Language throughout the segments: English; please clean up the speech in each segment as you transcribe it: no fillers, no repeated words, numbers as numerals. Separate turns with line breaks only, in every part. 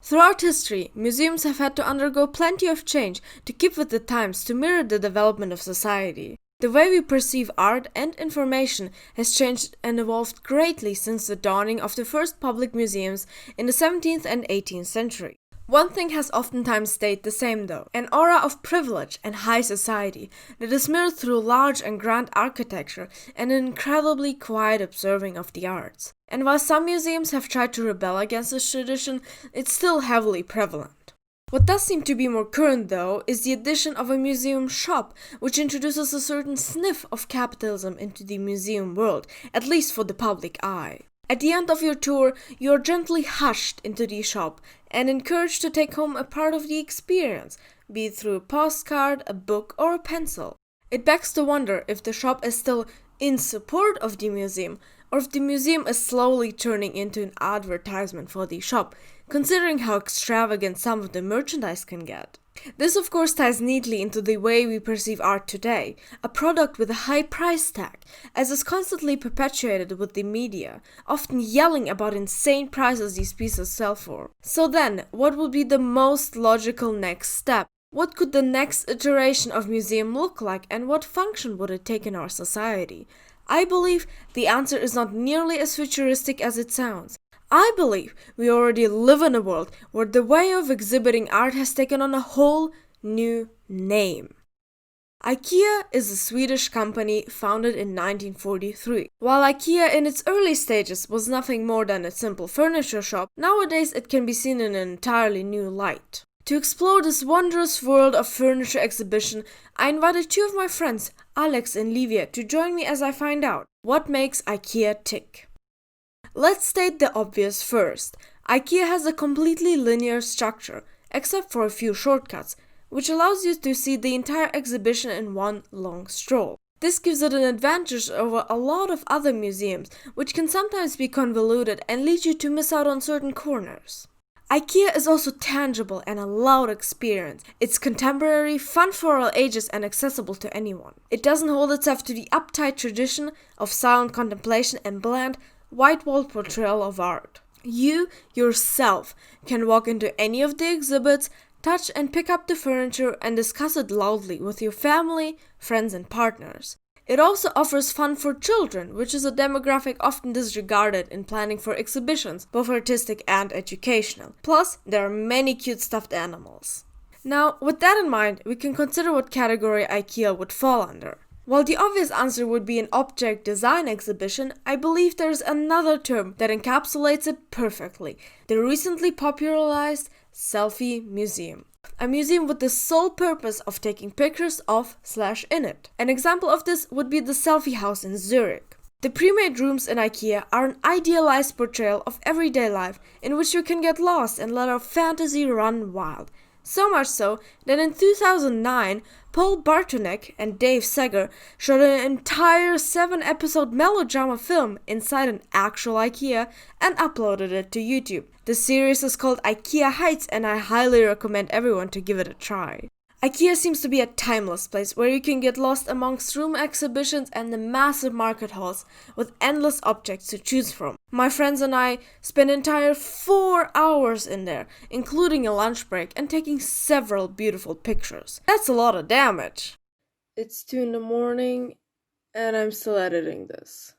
Throughout history, museums have had to undergo plenty of change to keep with the times to mirror the development of society. The way we perceive art and information has changed and evolved greatly since the dawning of the first public museums in the 17th and 18th century. One thing has oftentimes stayed the same though, an aura of privilege and high society that is mirrored through large and grand architecture and an incredibly quiet observing of the arts. And while some museums have tried to rebel against this tradition, it's still heavily prevalent. What does seem to be more current though is the addition of a museum shop, which introduces a certain sniff of capitalism into the museum world, at least for the public eye. At the end of your tour, you are gently hushed into the shop and encouraged to take home a part of the experience, be it through a postcard, a book, or a pencil. It begs to wonder if the shop is still in support of the museum, or if the museum is slowly turning into an advertisement for the shop, considering how extravagant some of the merchandise can get. This of course ties neatly into the way we perceive art today, a product with a high price tag, as is constantly perpetuated with the media, often yelling about insane prices these pieces sell for. So then, what would be the most logical next step? What could the next iteration of museum look like, and what function would it take in our society? I believe the answer is not nearly as futuristic as it sounds. I believe we already live in a world where the way of exhibiting art has taken on a whole new name. IKEA is a Swedish company founded in 1943. While IKEA in its early stages was nothing more than a simple furniture shop, nowadays it can be seen in an entirely new light. To explore this wondrous world of furniture exhibition, I invited two of my friends, Alex and Livia, to join me as I find out what makes IKEA tick. Let's state the obvious first. IKEA has a completely linear structure, except for a few shortcuts, which allows you to see the entire exhibition in one long stroll. This gives it an advantage over a lot of other museums, which can sometimes be convoluted and lead you to miss out on certain corners. IKEA is also tangible and a loud experience. It's contemporary, fun for all ages, and accessible to anyone. It doesn't hold itself to the uptight tradition of silent contemplation and bland, white-walled portrayal of art. You, yourself, can walk into any of the exhibits, touch and pick up the furniture, and discuss it loudly with your family, friends, and partners. It also offers fun for children, which is a demographic often disregarded in planning for exhibitions, both artistic and educational. Plus, there are many cute stuffed animals. Now, with that in mind, we can consider what category IKEA would fall under. While the obvious answer would be an object design exhibition, I believe there's another term that encapsulates it perfectly: the recently popularized selfie museum. A museum with the sole purpose of taking pictures of/in it. An example of this would be the Selfie House in Zurich. The pre-made rooms in IKEA are an idealized portrayal of everyday life in which you can get lost and let our fantasy run wild. So much so that in 2009, Paul Bartonek and Dave Seger shot an entire 7-episode melodrama film inside an actual IKEA and uploaded it to YouTube. The series is called IKEA Heights, and I highly recommend everyone to give it a try. IKEA seems to be a timeless place where you can get lost amongst room exhibitions and the massive market halls with endless objects to choose from. My friends and I spent entire 4 hours in there, including a lunch break, and taking several beautiful pictures. That's a lot of damage. It's 2 a.m. and I'm still editing this.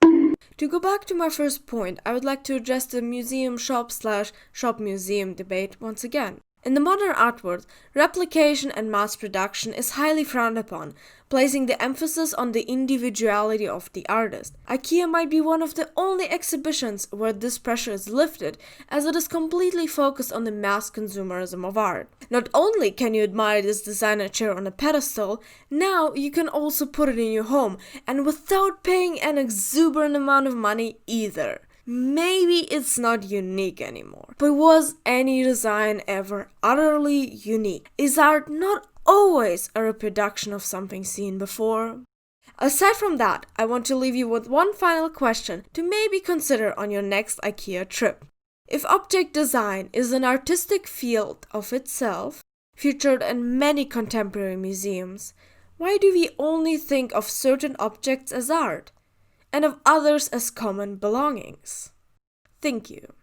To go back to my first point, I would like to address the museum shop/shop museum debate once again. In the modern art world, replication and mass production is highly frowned upon, placing the emphasis on the individuality of the artist. IKEA might be one of the only exhibitions where this pressure is lifted, as it is completely focused on the mass consumerism of art. Not only can you admire this designer chair on a pedestal, now you can also put it in your home, and without paying an exuberant amount of money either. Maybe it's not unique anymore, but was any design ever utterly unique? Is art not always a reproduction of something seen before? Aside from that, I want to leave you with one final question to maybe consider on your next IKEA trip. If object design is an artistic field of itself, featured in many contemporary museums, why do we only think of certain objects as art, and of others as common belongings? Thank you.